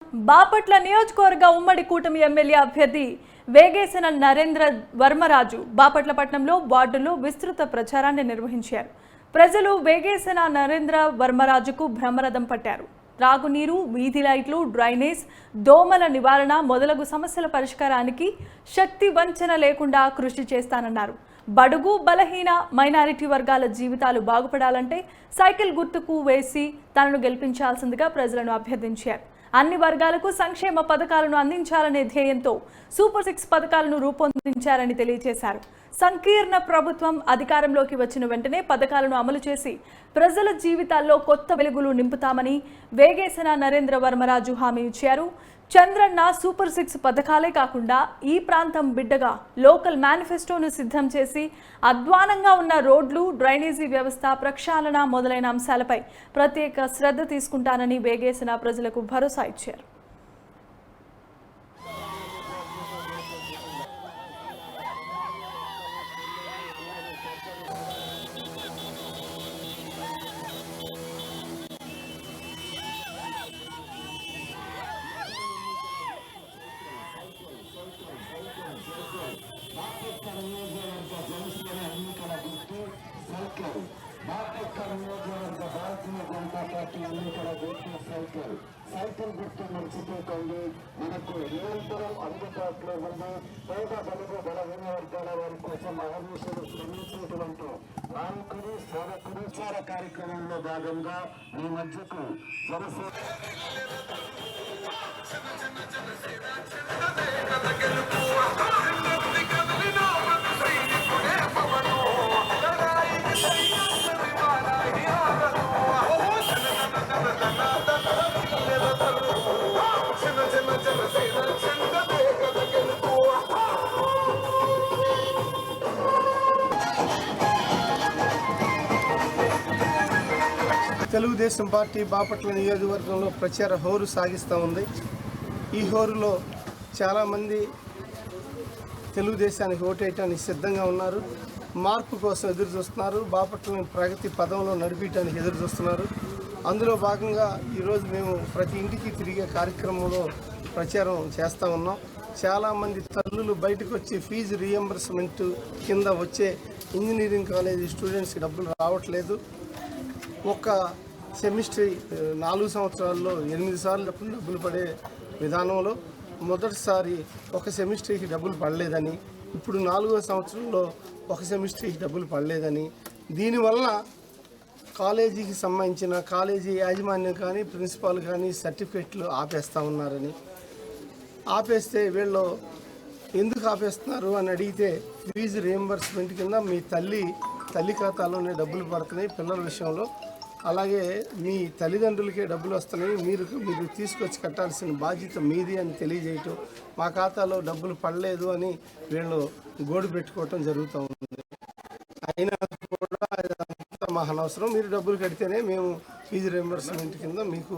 బాపట్ల నియోజకవర్గ ఉమ్మడి కూటమి ఎమ్మెల్యే అభ్యర్థి వేగేసిన నరేంద్ర వర్మరాజు బాపట్ల పట్టణంలో వార్డులో విస్తృత ప్రచారాన్ని నిర్వహించారు. ప్రజలు వేగేసిన నరేంద్ర వర్మరాజుకు బ్రహ్మరథం పట్టారు. త్రాగునీరు, వీధి లైట్లు, డ్రైనేజ్, దోమల నివారణ మొదలగు సమస్యల పరిష్కారానికి శక్తి వంచన లేకుండా కృషి చేస్తానన్నారు. బడుగు బలహీన మైనారిటీ వర్గాల జీవితాలు బాగుపడాలంటే సైకిల్ గుర్తుకు వేసి తనను గెలిపించాల్సిందిగా ప్రజలను అభ్యర్థించారు. అన్ని వర్గాలకు సంక్షేమ పథకాలను అందించాలనే ధ్యేయంతో సూపర్ 6 పథకాలను రూపొందించారని తెలియజేశారు. సంకీర్ణ ప్రభుత్వం అధికారంలోకి వచ్చిన వెంటనే పథకాలను అమలు చేసి ప్రజల జీవితాల్లో కొత్త వెలుగులు నింపుతామని వేగేసిన నరేంద్ర వర్మరాజు హామీ ఇచ్చారు. చంద్రన్న సూపర్ 6 పథకాలే కాకుండా ఈ ప్రాంతం బిడ్డగా లోకల్ మేనిఫెస్టోను సిద్ధం చేసి అధ్వానంగా ఉన్న రోడ్లు, డ్రైనేజీ వ్యవస్థ, ప్రక్షాళన మొదలైన అంశాలపై ప్రత్యేక శ్రద్ధ తీసుకుంటానని వేగేసిన ప్రజలకు భరోసా ఇచ్చారు. సైకిల్ గుర్తు మర్చిపోకండి. మనకు నిరంతరం అందుబాటులో ఉంది. పేద బలుగు బలహీన వర్గాల వారి కోసం అహర్నిశలు శ్రమించేటువంటి నాయకుడు, సేవకుడు ప్రచార కార్యక్రమంలో భాగంగా ఈ మధ్యకు జనసేన తెలుగుదేశం పార్టీ బాపట్ల నియోజకవర్గంలో ప్రచార హోరు సాగిస్తూ ఉంది. ఈ హోరులో చాలామంది తెలుగుదేశానికి ఓటేయటానికి సిద్ధంగా ఉన్నారు. మార్పు కోసం ఎదురు చూస్తున్నారు. బాపట్లని ప్రగతి పదంలో నడిపించడానికి ఎదురు చూస్తున్నారు. అందులో భాగంగా ఈరోజు మేము ప్రతి ఇంటికి తిరిగే కార్యక్రమంలో ప్రచారం చేస్తూ ఉన్నాం. చాలామంది తల్లులు బయటకు వచ్చి ఫీజు రీఎంబర్స్మెంట్ కింద వచ్చే ఇంజనీరింగ్ కాలేజీ స్టూడెంట్స్కి డబ్బులు రావట్లేదు. ఒక సెమిస్టర్ 4 సంవత్సరాల్లో 8 సార్లు డబ్బులు పడే విధానంలో మొదటిసారి ఒక సెమిస్టర్కి డబ్బులు పడలేదని, ఇప్పుడు 4వ సంవత్సరంలో ఒక సెమిస్టర్కి డబ్బులు పడలేదని, దీనివల్ల కాలేజీకి సంబంధించిన కాలేజీ యాజమాన్యం కానీ ప్రిన్సిపాల్ కానీ సర్టిఫికెట్లు ఆపేస్తూ ఉన్నారని, ఆపేస్తే వీళ్ళు ఎందుకు ఆపేస్తున్నారు అని అడిగితే ఫీజు రియంబర్స్మెంట్ కింద మీ తల్లి ఖాతాలోనే డబ్బులు పడుతున్నాయి పిల్లల విషయంలో, అలాగే మీ తల్లిదండ్రులకే డబ్బులు వస్తున్నాయి, మీరు తీసుకొచ్చి కట్టాల్సిన బాధ్యత మీది అని తెలియజేయటం, మా ఖాతాలో డబ్బులు పడలేదు అని వీళ్ళు గోడు పెట్టుకోవటం జరుగుతూ ఉంది. అయినా కూడా మా అనవసరం, మీరు డబ్బులు కడితేనే మేము ఫీజు రియంబర్స్మెంట్ కింద మీకు